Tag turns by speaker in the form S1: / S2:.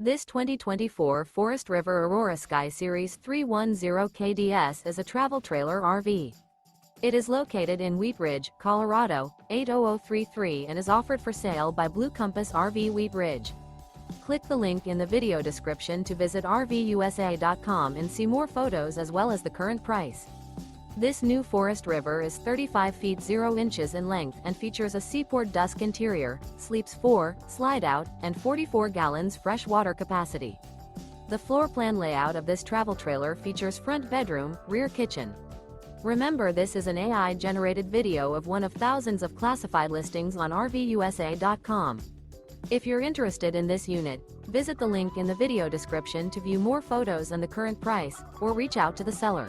S1: This 2024 Forest River Aurora Sky Series 310 KDS is a travel trailer RV. It is located in Wheat Ridge, Colorado, 80033 and is offered for sale by Blue Compass RV Wheat Ridge. Click the link in the video description to visit RVUSA.com and see more photos as well as the current price. This new Forest River is 35 feet 0 inches in length and features a SEAPORT DUSK interior, sleeps 4, Slideout, and 44 gallons fresh water capacity. The floor plan layout of this travel trailer features front bedroom, rear kitchen. Remember, this is an AI-generated video of one of thousands of classified listings on RVUSA.com. If you're interested in this unit, visit the link in the video description to view more photos and the current price, or reach out to the seller.